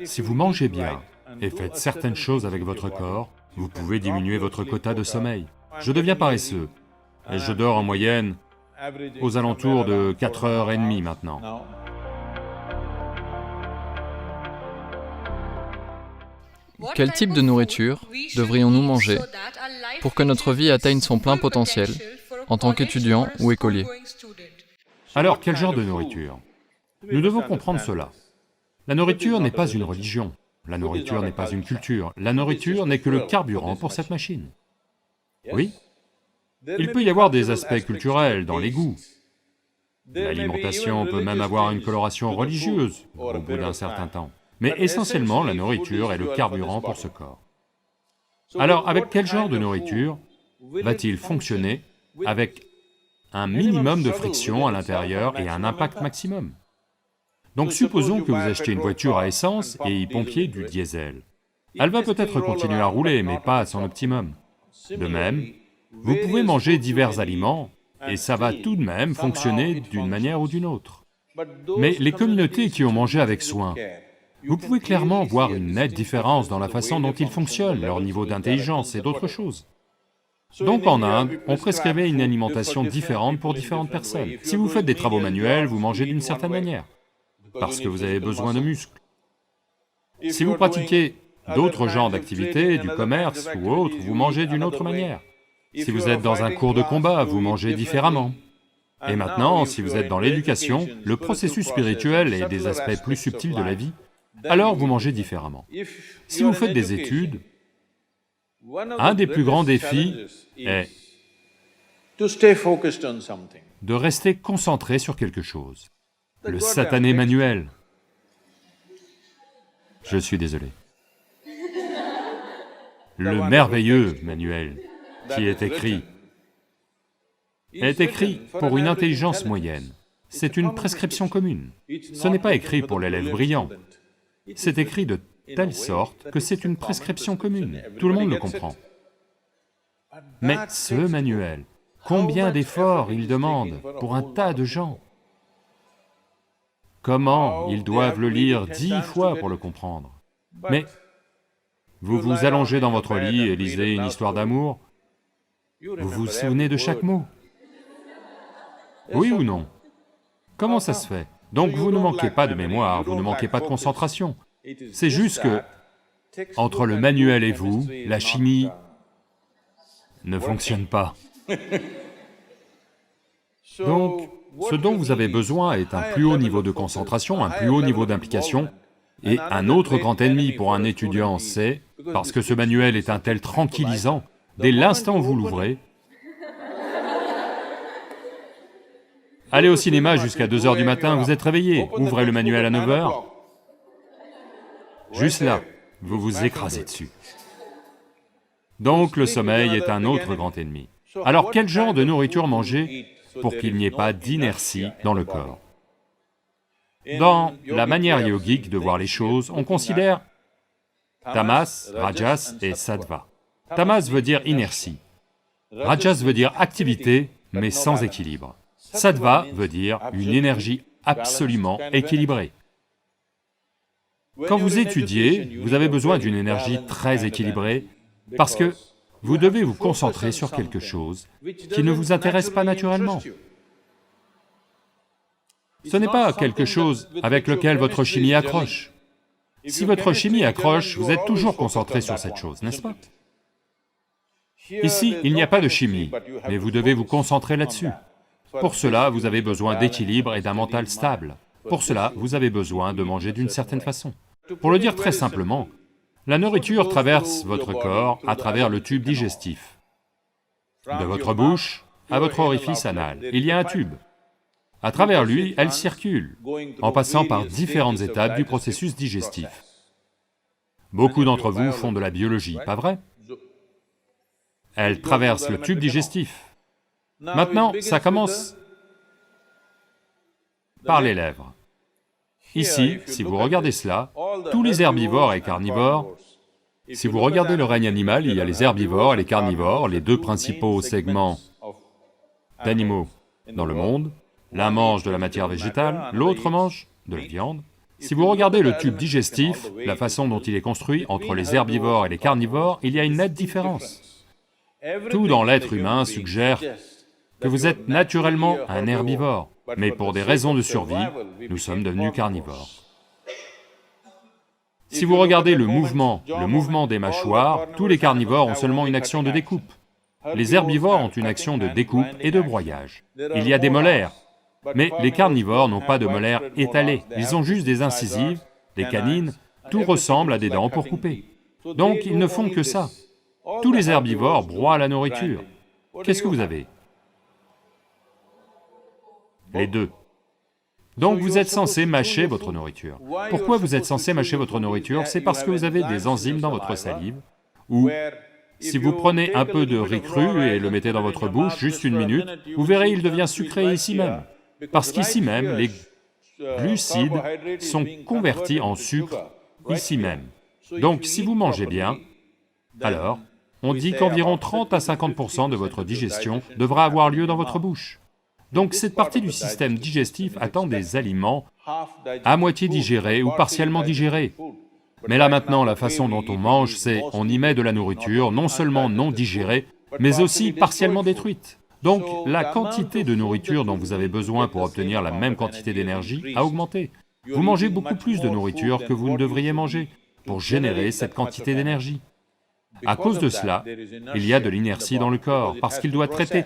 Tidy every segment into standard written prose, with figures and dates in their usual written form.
Si vous mangez bien et faites certaines choses avec votre corps, vous pouvez diminuer votre quota de sommeil. Je deviens paresseux, et je dors en moyenne aux alentours de 4h30 maintenant. Quel type de nourriture devrions-nous manger pour que notre vie atteigne son plein potentiel en tant qu'étudiant ou écolier? Alors, quel genre de nourriture? Nous devons comprendre cela. La nourriture n'est pas une religion, la nourriture n'est pas une culture, la nourriture n'est que le carburant pour cette machine. Oui, il peut y avoir des aspects culturels dans les goûts. L'alimentation peut même avoir une coloration religieuse au bout d'un certain temps. Mais essentiellement, la nourriture est le carburant pour ce corps. Alors, avec quel genre de nourriture va-t-il fonctionner avec un minimum de friction à l'intérieur et un impact maximum? Donc supposons que vous achetez une voiture à essence et y pompiez du diesel. Elle va peut-être continuer à rouler, mais pas à son optimum. De même, vous pouvez manger divers aliments et ça va tout de même fonctionner d'une manière ou d'une autre. Mais les communautés qui ont mangé avec soin, vous pouvez clairement voir une nette différence dans la façon dont ils fonctionnent, leur niveau d'intelligence et d'autres choses. Donc en Inde, on prescrivait une alimentation différente pour différentes personnes. Si vous faites des travaux manuels, vous mangez d'une certaine manière, parce que vous avez besoin de muscles. Si vous pratiquez d'autres genres d'activités, du commerce ou autre, vous mangez d'une autre manière. Si vous êtes dans un cours de combat, vous mangez différemment. Et maintenant, si vous êtes dans l'éducation, le processus spirituel et des aspects plus subtils de la vie, alors vous mangez différemment. Si vous faites des études, un des plus grands défis est de rester concentré sur quelque chose. Le satané manuel. Je suis désolé. Le merveilleux manuel qui est écrit pour une intelligence moyenne. C'est une prescription commune. Ce n'est pas écrit pour l'élève brillant. C'est écrit de telle sorte que c'est une prescription commune. Tout le monde le comprend. Mais ce manuel, combien d'efforts il demande pour un tas de gens? Comment ils doivent le lire 10 fois pour le comprendre? Mais vous vous allongez dans votre lit et lisez une histoire d'amour, vous vous souvenez de chaque mot? Oui ou non? Comment ça se fait? Donc vous ne manquez pas de mémoire, vous ne manquez pas de concentration. C'est juste que, entre le manuel et vous, la chimie ne fonctionne pas. Donc, ce dont vous avez besoin est un plus haut niveau de concentration, un plus haut niveau d'implication, et un autre grand ennemi pour un étudiant, c'est, parce que ce manuel est un tel tranquillisant, dès l'instant où vous l'ouvrez, allez au cinéma jusqu'à 2h du matin, vous êtes réveillé, ouvrez le manuel à 9h, juste là, vous vous écrasez dessus. Donc le sommeil est un autre grand ennemi. Alors quel genre de nourriture manger pour qu'il n'y ait pas d'inertie dans le corps? Dans la manière yogique de voir les choses, on considère tamas, rajas et sattva. Tamas veut dire inertie, rajas veut dire activité, mais sans équilibre. Sattva veut dire une énergie absolument équilibrée. Quand vous étudiez, vous avez besoin d'une énergie très équilibrée, parce que vous devez vous concentrer sur quelque chose qui ne vous intéresse pas naturellement. Ce n'est pas quelque chose avec lequel votre chimie accroche. Si votre chimie accroche, vous êtes toujours concentré sur cette chose, n'est-ce pas? Ici, il n'y a pas de chimie, mais vous devez vous concentrer là-dessus. Pour cela, vous avez besoin d'équilibre et d'un mental stable. Pour cela, vous avez besoin de manger d'une certaine façon. Pour le dire très simplement, la nourriture traverse votre corps à travers le tube digestif. De votre bouche à votre orifice anal, il y a un tube. À travers lui, elle circule, en passant par différentes étapes du processus digestif. Beaucoup d'entre vous font de la biologie, pas vrai? Elle traverse le tube digestif. Maintenant, ça commence par les lèvres. Ici, si vous regardez cela, tous les herbivores et carnivores, si vous regardez le règne animal, il y a les herbivores et les carnivores, les deux principaux segments d'animaux dans le monde. L'un mange de la matière végétale, l'autre mange de la viande. Si vous regardez le tube digestif, la façon dont il est construit entre les herbivores et les carnivores, il y a une nette différence. Tout dans l'être humain suggère que vous êtes naturellement un herbivore, mais pour des raisons de survie, nous sommes devenus carnivores. Si vous regardez le mouvement des mâchoires, tous les carnivores ont seulement une action de découpe. Les herbivores ont une action de découpe et de broyage. Il y a des molaires, mais les carnivores n'ont pas de molaires étalées, ils ont juste des incisives, des canines, tout ressemble à des dents pour couper. Donc ils ne font que ça. Tous les herbivores broient la nourriture. Qu'est-ce que vous avez? Les deux. Donc vous êtes censé mâcher votre nourriture. Pourquoi vous êtes censé mâcher votre nourriture? C'est parce que vous avez des enzymes dans votre salive, ou si vous prenez un peu de riz cru et le mettez dans votre bouche, juste une minute, vous verrez, il devient sucré ici même. Parce qu'ici même, les glucides sont convertis en sucre, ici même. Donc si vous mangez bien, alors, on dit qu'environ 30 à 50% de votre digestion devra avoir lieu dans votre bouche. Donc cette partie du système digestif attend des aliments à moitié digérés ou partiellement digérés. Mais là maintenant, la façon dont on mange, c'est on y met de la nourriture, non seulement non digérée, mais aussi partiellement détruite. Donc la quantité de nourriture dont vous avez besoin pour obtenir la même quantité d'énergie a augmenté. Vous mangez beaucoup plus de nourriture que vous ne devriez manger pour générer cette quantité d'énergie. À cause de cela, il y a de l'inertie dans le corps, parce qu'il doit traiter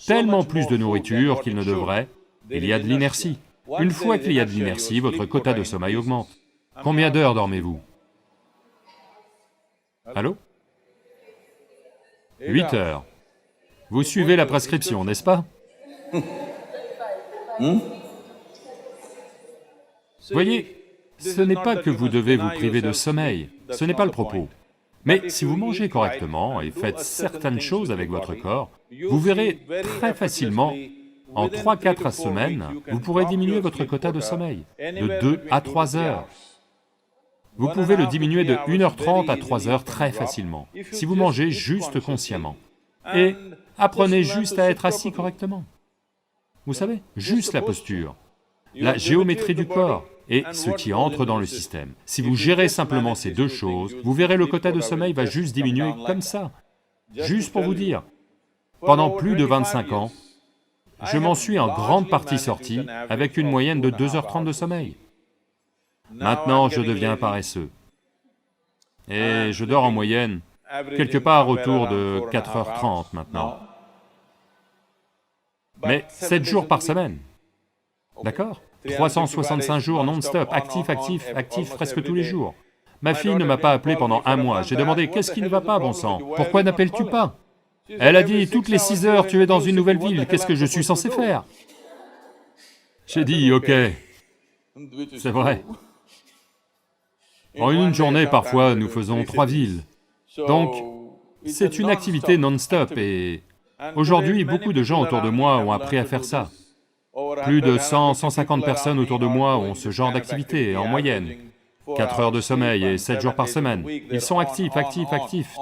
tellement plus de nourriture qu'il ne devrait, il y a de l'inertie. Une fois qu'il y a de l'inertie, votre quota de sommeil augmente. Combien d'heures dormez-vous? Allô? 8 heures. Vous suivez la prescription, n'est-ce pas? Voyez, ce n'est pas que vous devez vous priver de sommeil, ce n'est pas le propos. Mais si vous mangez correctement et faites certaines choses avec votre corps, vous verrez très facilement, en 3-4 semaines, vous pourrez diminuer votre quota de sommeil, de 2 à 3 heures. Vous pouvez le diminuer de 1h30 à 3 heures très facilement, si vous mangez juste consciemment. Et apprenez juste à être assis correctement. Vous savez, juste la posture, la géométrie du corps et ce qui entre dans le système. Si vous gérez simplement ces deux choses, vous verrez le quota de sommeil va juste diminuer comme ça. Juste pour vous dire, pendant plus de 25 ans, je m'en suis en grande partie sorti avec une moyenne de 2h30 de sommeil. Maintenant, je deviens paresseux. Et je dors en moyenne quelque part autour de 4h30 maintenant. Mais 7 jours par semaine, d'accord? 365 jours non-stop, actif presque tous les jours. Ma fille ne m'a pas appelé pendant un mois, j'ai demandé « Qu'est-ce qui ne va pas, bon sang? Pourquoi n'appelles-tu pas ?» Elle a dit « Toutes les 6 heures, tu es dans une nouvelle ville, qu'est-ce que je suis censé faire ?» J'ai dit « Ok, c'est vrai. » En une journée, parfois, nous faisons 3 villes. Donc, c'est une activité non-stop et aujourd'hui, beaucoup de gens autour de moi ont appris à faire ça. Plus de 100, 150 personnes autour de moi ont ce genre d'activité, en moyenne. 4 heures de sommeil et 7 jours par semaine. Ils sont actifs,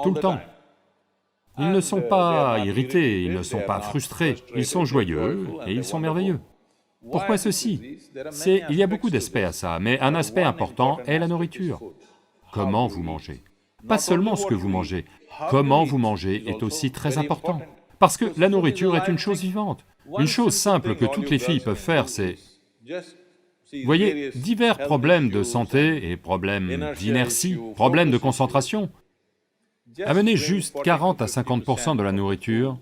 tout le temps. Ils ne sont pas irrités, ils ne sont pas frustrés, ils sont joyeux et ils sont merveilleux. Pourquoi ceci? Il y a beaucoup d'aspects à ça, mais un aspect important est la nourriture. Comment vous mangez? Pas seulement ce que vous mangez, comment vous mangez est aussi très important. Parce que la nourriture est une chose vivante. Une chose simple que toutes les filles peuvent faire, c'est... Vous voyez, divers problèmes de santé et problèmes d'inertie, problèmes de concentration. Amenez juste 40 à 50% de la nourriture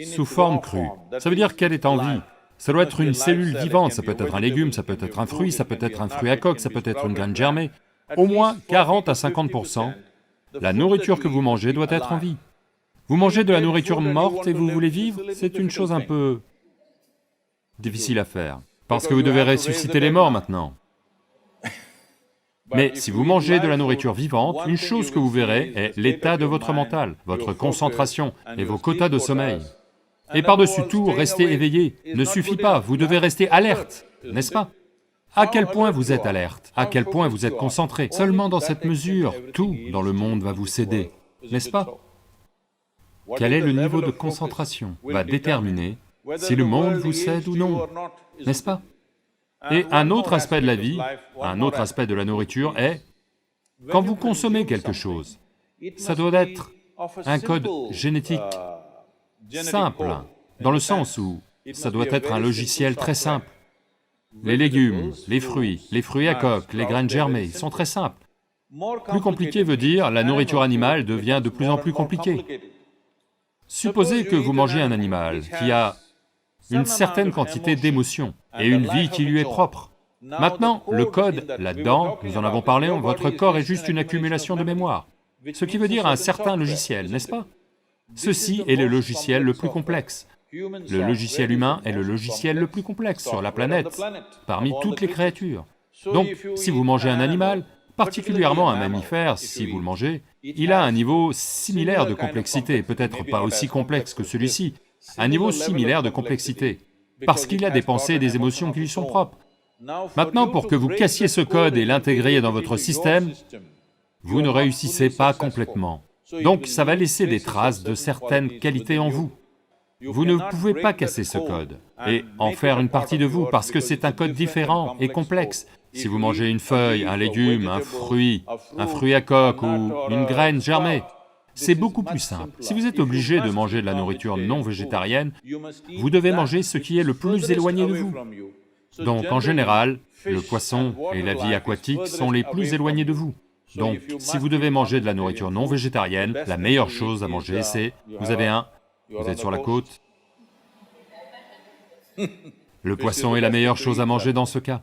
sous forme crue. Ça veut dire qu'elle est en vie. Ça doit être une cellule vivante, ça peut être un légume, ça peut être un fruit, ça peut être un fruit à coque, ça peut être une graine germée. Au moins 40 à 50%, la nourriture que vous mangez doit être en vie. Vous mangez de la nourriture morte et vous voulez vivre, c'est une chose un peu difficile à faire, parce que vous devez ressusciter les morts maintenant. Mais si vous mangez de la nourriture vivante, une chose que vous verrez est l'état de votre mental, votre concentration et vos quotas de sommeil. Et par-dessus tout, rester éveillé ne suffit pas, vous devez rester alerte, n'est-ce pas? À quel point vous êtes alerte, à quel point vous êtes concentré. Seulement dans cette mesure, tout dans le monde va vous céder, n'est-ce pas? Quel est le niveau de concentration va déterminer si le monde vous cède ou non, n'est-ce pas? Et un autre aspect de la vie, un autre aspect de la nourriture est, quand vous consommez quelque chose, ça doit être un code génétique simple, dans le sens où ça doit être un logiciel très simple. Les légumes, les fruits à coque, les graines germées sont très simples. Plus compliqué veut dire la nourriture animale devient de plus en plus compliquée. Supposez que vous mangez un animal qui a une certaine quantité d'émotions et une vie qui lui est propre. Maintenant, le code, là-dedans, nous en avons parlé, votre corps est juste une accumulation de mémoire, ce qui veut dire un certain logiciel, n'est-ce pas? Ceci est le logiciel le plus complexe. Le logiciel humain est le logiciel le plus complexe sur la planète, parmi toutes les créatures. Donc, si vous mangez un animal, particulièrement un mammifère, si vous le mangez, il a un niveau similaire de complexité, peut-être pas aussi complexe que celui-ci, un niveau similaire de complexité, parce qu'il a des pensées et des émotions qui lui sont propres. Maintenant, pour que vous cassiez ce code et l'intégriez dans votre système, vous ne réussissez pas complètement. Donc ça va laisser des traces de certaines qualités en vous. Vous ne pouvez pas casser ce code et en faire une partie de vous, parce que c'est un code différent et complexe. Si vous mangez une feuille, un légume, un fruit à coque ou une graine germée, c'est beaucoup plus simple. Si vous êtes obligé de manger de la nourriture non végétarienne, vous devez manger ce qui est le plus éloigné de vous. Donc en général, le poisson et la vie aquatique sont les plus éloignés de vous. Donc si vous devez manger de la nourriture non végétarienne, la meilleure chose à manger c'est, vous êtes sur la côte, le poisson est la meilleure chose à manger dans ce cas.